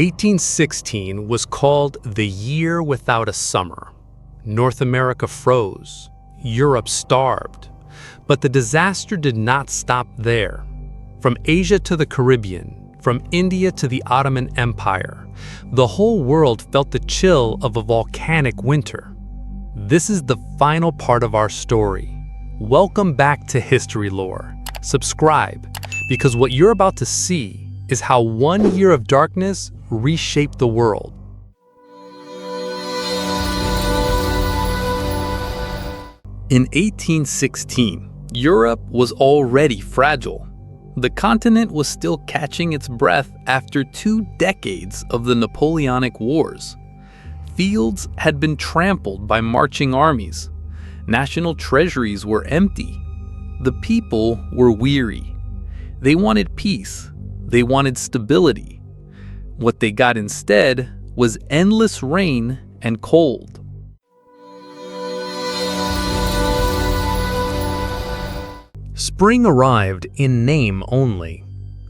1816 was called the year without a summer. North America froze, Europe starved, but the disaster did not stop there. From Asia to the Caribbean, from India to the Ottoman Empire, the whole world felt the chill of a volcanic winter. This is the final part of our story. Welcome back to History Lore. Subscribe, because what you're about to see is how 1 year of darkness reshaped the world. In 1816, Europe was already fragile. The continent was still catching its breath after 2 decades of the Napoleonic Wars. Fields had been trampled by marching armies. National treasuries were empty. The people were weary. They wanted peace. They wanted stability. What they got instead was endless rain and cold. Spring arrived in name only.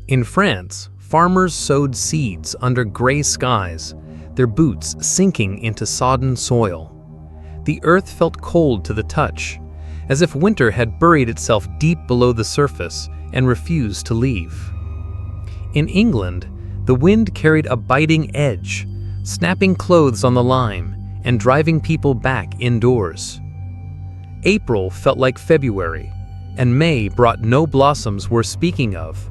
In France, farmers sowed seeds under gray skies, their boots sinking into sodden soil. The earth felt cold to the touch, as if winter had buried itself deep below the surface and refused to leave. In England, the wind carried a biting edge, snapping clothes on the lime and driving people back indoors. April felt like February, and May brought no blossoms worth speaking of.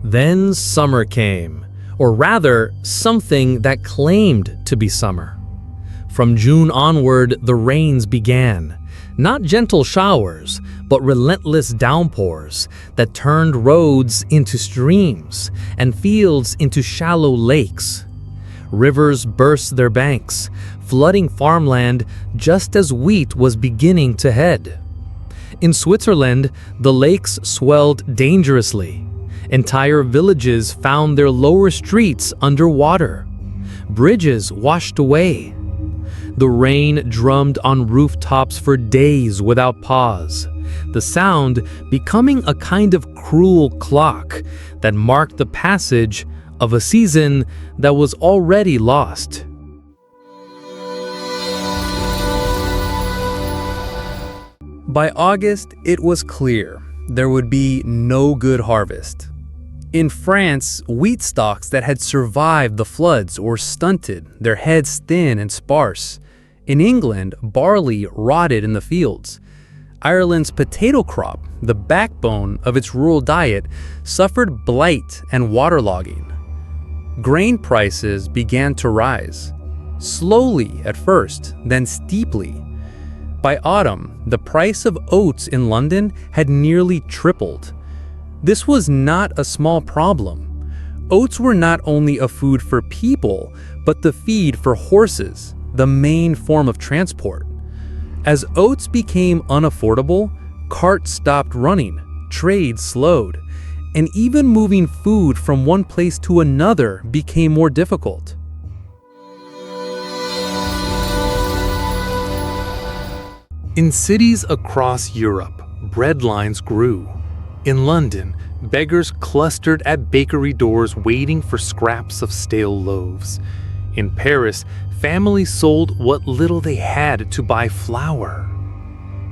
Then summer came, or rather, something that claimed to be summer. From June onward, the rains began. Not gentle showers, but relentless downpours that turned roads into streams and fields into shallow lakes. Rivers burst their banks, flooding farmland just as wheat was beginning to head. In Switzerland, the lakes swelled dangerously. Entire villages found their lower streets underwater. Bridges washed away. The rain drummed on rooftops for days without pause, the sound becoming a kind of cruel clock that marked the passage of a season that was already lost. By August, it was clear there would be no good harvest. In France, wheat stalks that had survived the floods were stunted, their heads thin and sparse. In England, barley rotted in the fields. Ireland's potato crop, the backbone of its rural diet, suffered blight and waterlogging. Grain prices began to rise, slowly at first, then steeply. By autumn, the price of oats in London had nearly tripled. This was not a small problem. Oats were not only a food for people, but the feed for horses, the main form of transport. As oats became unaffordable, carts stopped running, trade slowed, and even moving food from one place to another became more difficult. In cities across Europe, bread lines grew. In London, beggars clustered at bakery doors waiting for scraps of stale loaves. In Paris, families sold what little they had to buy flour.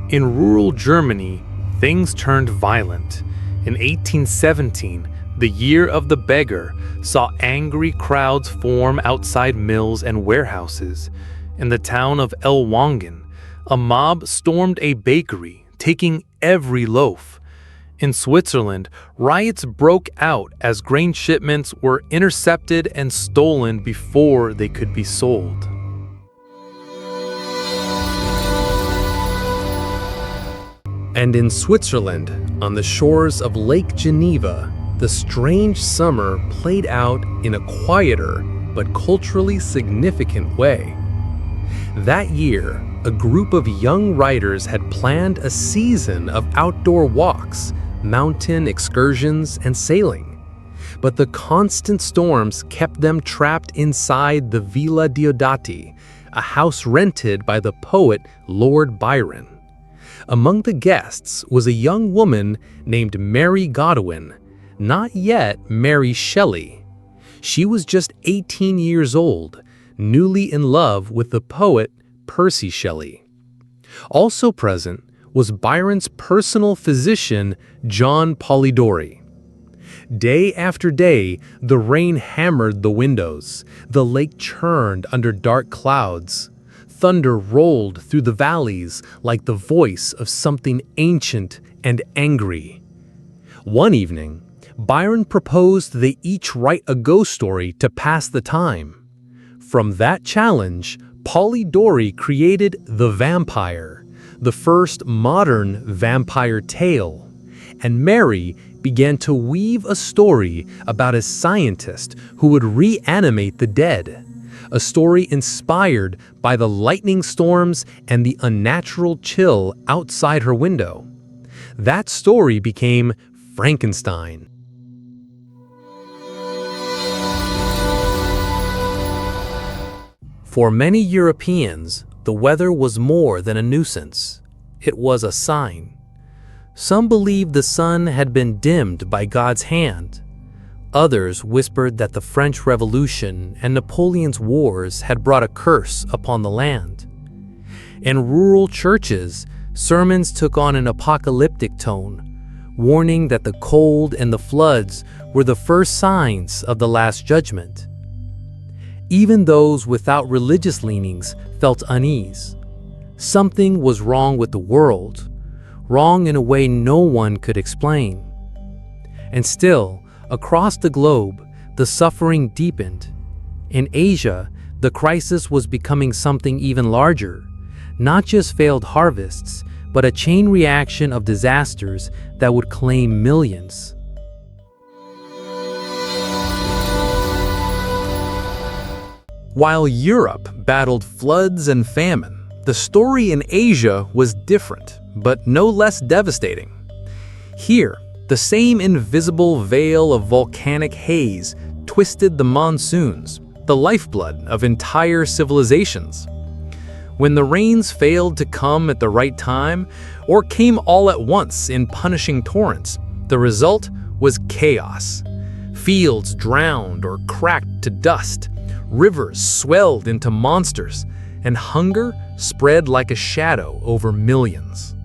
In rural Germany, things turned violent. In 1817, the year of the beggar, saw angry crowds form outside mills and warehouses. In the town of Ellwangen, a mob stormed a bakery, taking every loaf. In Switzerland, riots broke out as grain shipments were intercepted and stolen before they could be sold. And in Switzerland, on the shores of Lake Geneva, the strange summer played out in a quieter but culturally significant way. That year, a group of young writers had planned a season of outdoor walks, mountain excursions, and sailing. But the constant storms kept them trapped inside the Villa Diodati, a house rented by the poet Lord Byron. Among the guests was a young woman named Mary Godwin, not yet Mary Shelley. She was just 18 years old, newly in love with the poet Percy Shelley. Also present was Byron's personal physician, John Polidori. Day after day, the rain hammered the windows, the lake churned under dark clouds. Thunder rolled through the valleys like the voice of something ancient and angry. One evening, Byron proposed they each write a ghost story to pass the time. From that challenge, Polidori created The Vampire, the first modern vampire tale, and Mary began to weave a story about a scientist who would reanimate the dead, a story inspired by the lightning storms and the unnatural chill outside her window. That story became Frankenstein. For many Europeans, the weather was more than a nuisance. It was a sign. Some believed the sun had been dimmed by God's hand. Others whispered that the French Revolution and Napoleon's wars had brought a curse upon the land. In rural churches, sermons took on an apocalyptic tone, warning that the cold and the floods were the first signs of the Last Judgment. Even those without religious leanings felt unease. Something was wrong with the world, wrong in a way no one could explain. And still, across the globe, the suffering deepened. In Asia, the crisis was becoming something even larger, not just failed harvests, but a chain reaction of disasters that would claim millions. While Europe battled floods and famine, the story in Asia was different, but no less devastating. Here, the same invisible veil of volcanic haze twisted the monsoons, the lifeblood of entire civilizations. When the rains failed to come at the right time, or came all at once in punishing torrents, the result was chaos. Fields drowned or cracked to dust, rivers swelled into monsters, and hunger spread like a shadow over millions.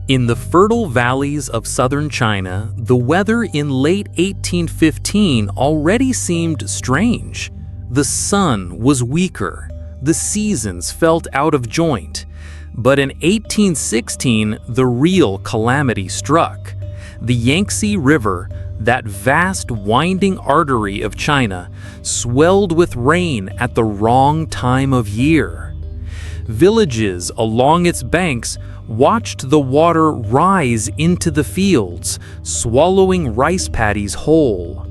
In the fertile valleys of southern China, the weather in late 1815 already seemed strange. The sun was weaker, the seasons felt out of joint. But in 1816, the real calamity struck. The Yangtze River, that vast winding artery of China, swelled with rain at the wrong time of year. Villages along its banks watched the water rise into the fields, swallowing rice paddies whole.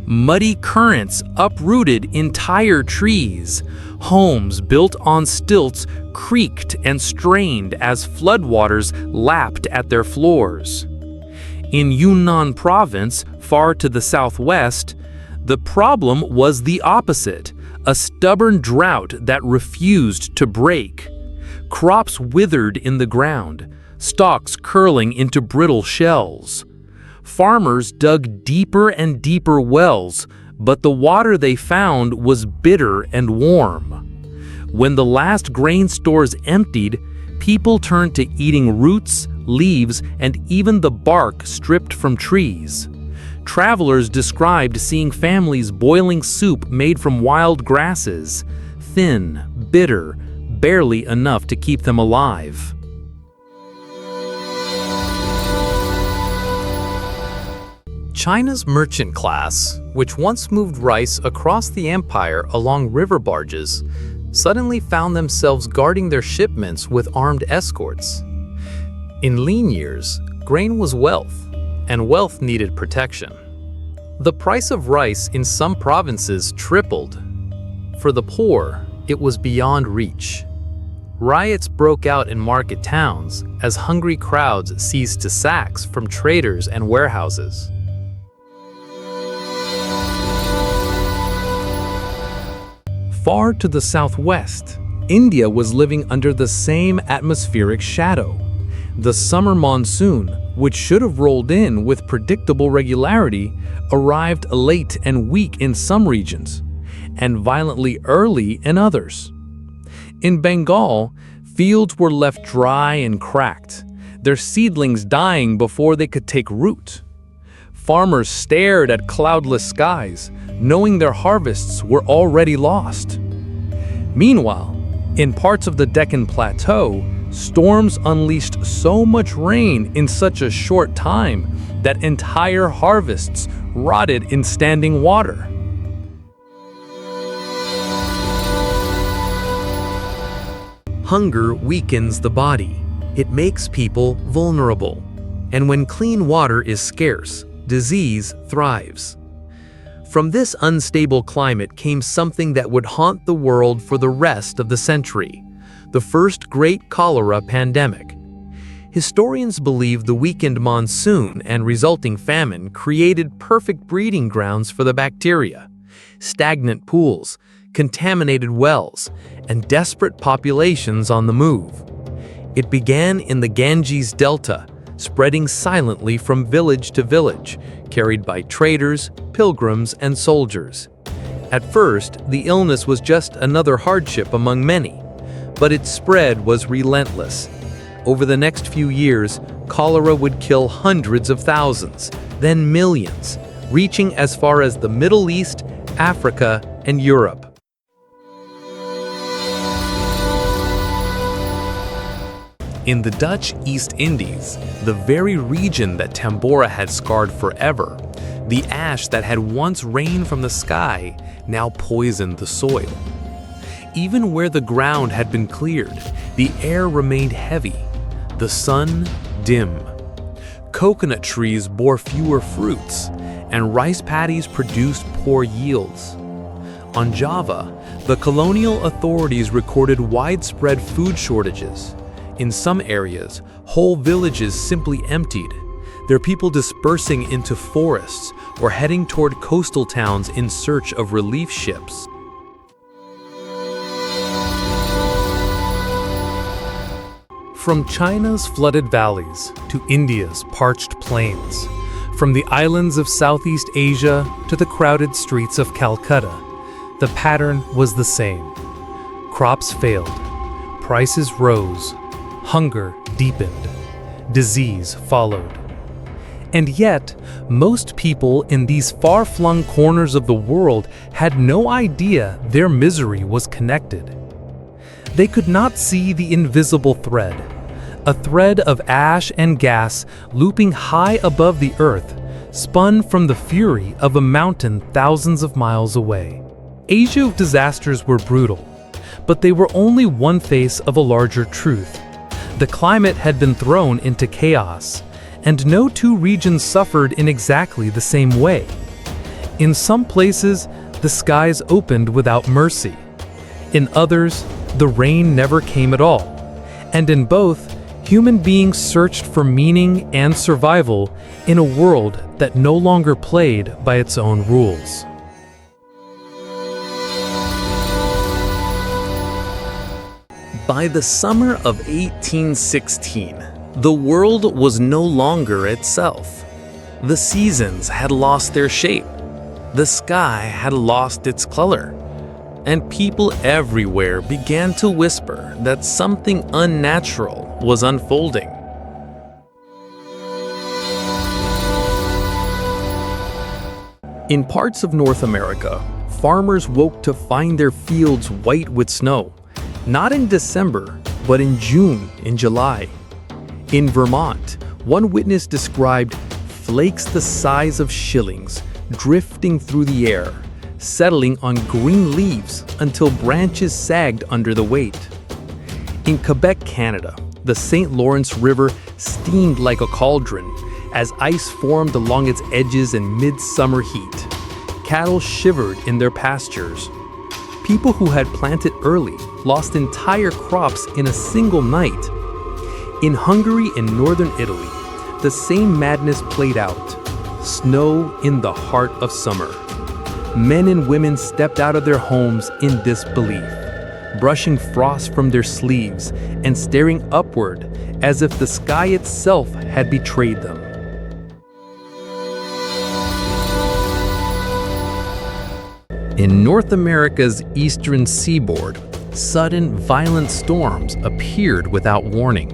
Muddy currents uprooted entire trees. Homes built on stilts creaked and strained as floodwaters lapped at their floors. In Yunnan province, far to the southwest, the problem was the opposite, a stubborn drought that refused to break. Crops withered in the ground, stalks curling into brittle shells. Farmers dug deeper and deeper wells, but the water they found was bitter and warm. When the last grain stores emptied, people turned to eating roots, leaves, and even the bark stripped from trees. Travelers described seeing families boiling soup made from wild grasses, thin, bitter, barely enough to keep them alive. China's merchant class, which once moved rice across the empire along river barges, suddenly found themselves guarding their shipments with armed escorts. In lean years, grain was wealth, and wealth needed protection. The price of rice in some provinces tripled. For the poor, it was beyond reach. Riots broke out in market towns as hungry crowds seized to sacks from traders and warehouses. Far to the southwest, India was living under the same atmospheric shadow. The summer monsoon, which should have rolled in with predictable regularity, arrived late and weak in some regions, and violently early in others. In Bengal, fields were left dry and cracked, their seedlings dying before they could take root. Farmers stared at cloudless skies, knowing their harvests were already lost. Meanwhile, in parts of the Deccan Plateau, storms unleashed so much rain in such a short time that entire harvests rotted in standing water. Hunger weakens the body. It makes people vulnerable. And when clean water is scarce, disease thrives. From this unstable climate came something that would haunt the world for the rest of the century: the first great cholera pandemic. Historians believe the weakened monsoon and resulting famine created perfect breeding grounds for the bacteria: stagnant pools, contaminated wells, and desperate populations on the move. It began in the Ganges Delta, spreading silently from village to village, carried by traders, pilgrims, and soldiers. At first, the illness was just another hardship among many, but its spread was relentless. Over the next few years, cholera would kill hundreds of thousands, then millions, reaching as far as the Middle East, Africa, and Europe. In the Dutch East Indies, the very region that Tambora had scarred forever, the ash that had once rained from the sky now poisoned the soil. Even where the ground had been cleared, the air remained heavy, the sun dim. Coconut trees bore fewer fruits, and rice paddies produced poor yields. On Java, the colonial authorities recorded widespread food shortages. In some areas, whole villages simply emptied, their people dispersing into forests or heading toward coastal towns in search of relief ships. From China's flooded valleys to India's parched plains, from the islands of Southeast Asia to the crowded streets of Calcutta, the pattern was the same. Crops failed, prices rose, hunger deepened, disease followed. And yet, most people in these far-flung corners of the world had no idea their misery was connected. They could not see the invisible thread, a thread of ash and gas looping high above the earth, spun from the fury of a mountain thousands of miles away. Asia's disasters were brutal, but they were only one face of a larger truth. The climate had been thrown into chaos, and no two regions suffered in exactly the same way. In some places, the skies opened without mercy. In others, the rain never came at all. And in both, human beings searched for meaning and survival in a world that no longer played by its own rules. By the summer of 1816, the world was no longer itself. The seasons had lost their shape, the sky had lost its color, and people everywhere began to whisper that something unnatural was unfolding. In parts of North America, farmers woke to find their fields white with snow. Not in December, but in June and July. In Vermont, one witness described flakes the size of shillings drifting through the air, settling on green leaves until branches sagged under the weight. In Quebec, Canada, the St. Lawrence River steamed like a cauldron as ice formed along its edges in midsummer heat. Cattle shivered in their pastures. People who had planted early lost entire crops in a single night. In Hungary and northern Italy, the same madness played out. Snow in the heart of summer. men and women stepped out of their homes in disbelief, brushing frost from their sleeves and staring upward as if the sky itself had betrayed them. In North America's eastern seaboard, sudden violent storms appeared without warning.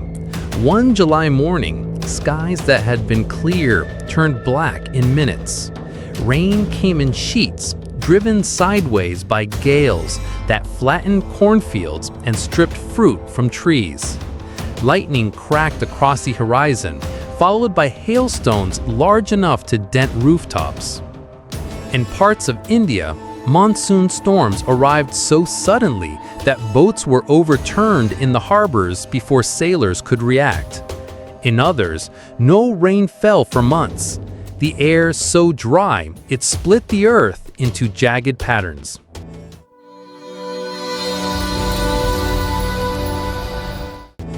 One July morning, skies that had been clear turned black in minutes. Rain came in sheets, driven sideways by gales that flattened cornfields and stripped fruit from trees. Lightning cracked across the horizon, followed by hailstones large enough to dent rooftops. In parts of India, monsoon storms arrived so suddenly that boats were overturned in the harbors before sailors could react. In others, no rain fell for months. The air so dry, it split the earth into jagged patterns.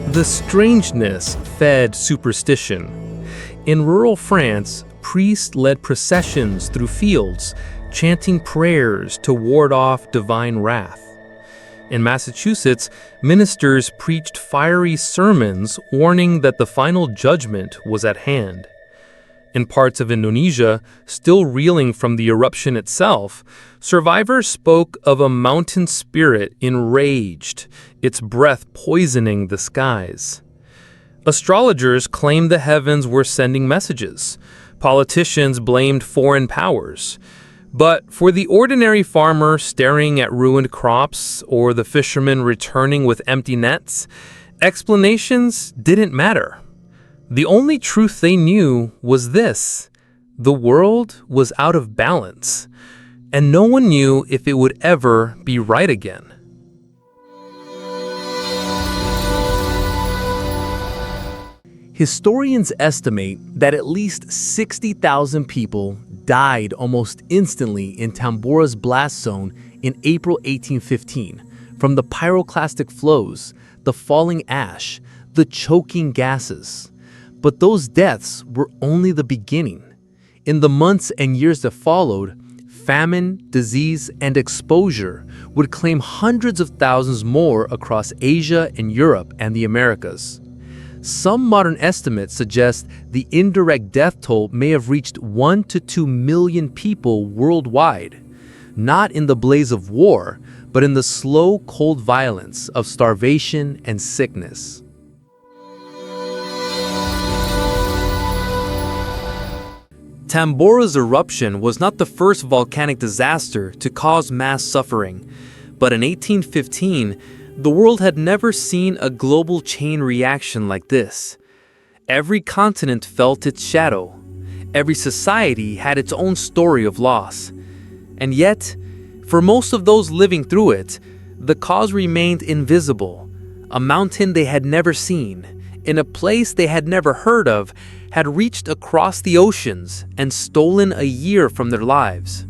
The strangeness fed superstition. In rural France, priests led processions through fields, chanting prayers to ward off divine wrath. In Massachusetts, ministers preached fiery sermons warning that the final judgment was at hand. In parts of Indonesia, still reeling from the eruption itself, survivors spoke of a mountain spirit enraged, its breath poisoning the skies. Astrologers claimed the heavens were sending messages. Politicians blamed foreign powers. But for the ordinary farmer staring at ruined crops or the fisherman returning with empty nets, explanations didn't matter. The only truth they knew was this: the world was out of balance, and no one knew if it would ever be right again. Historians estimate that at least 60,000 people died almost instantly in Tambora's blast zone in April 1815 from the pyroclastic flows, the falling ash, the choking gases. But those deaths were only the beginning. In the months and years that followed, famine, disease, and exposure would claim hundreds of thousands more across Asia and Europe and the Americas. Some modern estimates suggest the indirect death toll may have reached 1 to 2 million people worldwide, not in the blaze of war, but in the slow, cold violence of starvation and sickness. Tambora's eruption was not the first volcanic disaster to cause mass suffering, but in 1815, the world had never seen a global chain reaction like this. Every continent felt its shadow. Every society had its own story of loss. And yet, for most of those living through it, the cause remained invisible. A mountain they had never seen, in a place they had never heard of, had reached across the oceans and stolen a year from their lives.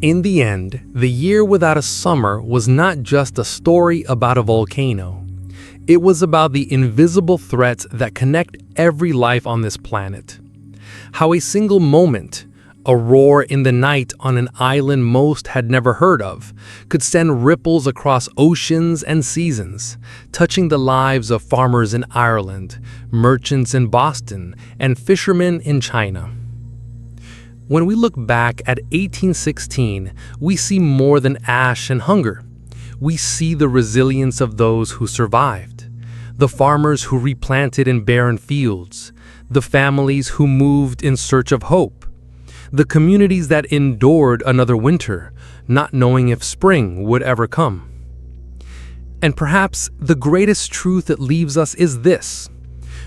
In the end, the year without a summer was not just a story about a volcano. It was about the invisible threats that connect every life on this planet. How a single moment, a roar in the night on an island most had never heard of, could send ripples across oceans and seasons, touching the lives of farmers in Ireland, merchants in Boston, and fishermen in China. When we look back at 1816, we see more than ash and hunger. We see the resilience of those who survived, the farmers who replanted in barren fields, the families who moved in search of hope, the communities that endured another winter, not knowing if spring would ever come. And perhaps the greatest truth it leaves us is this: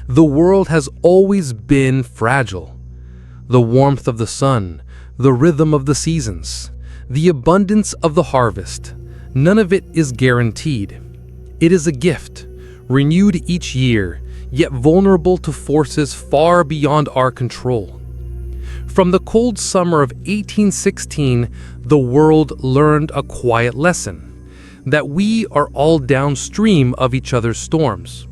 the world has always been fragile. The warmth of the sun, the rhythm of the seasons, the abundance of the harvest, none of it is guaranteed. It is a gift, renewed each year, yet vulnerable to forces far beyond our control. From the cold summer of 1816, the world learned a quiet lesson, that we are all downstream of each other's storms.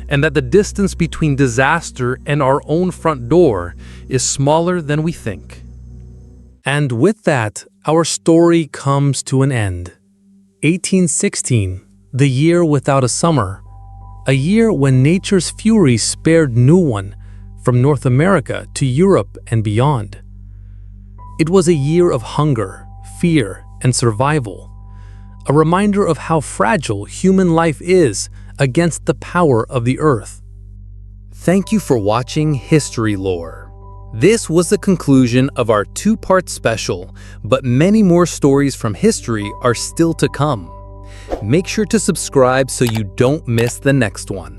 and that the distance between disaster and our own front door is smaller than we think. And with that, our story comes to an end. 1816, the year without a summer, a year when nature's fury spared no one, from North America to Europe and beyond. It was a year of hunger, fear, and survival, a reminder of how fragile human life is against the power of the earth. Thank you for watching History Lore. This was the conclusion of our two-part special, but many more stories from history are still to come. Make sure to subscribe so you don't miss the next one.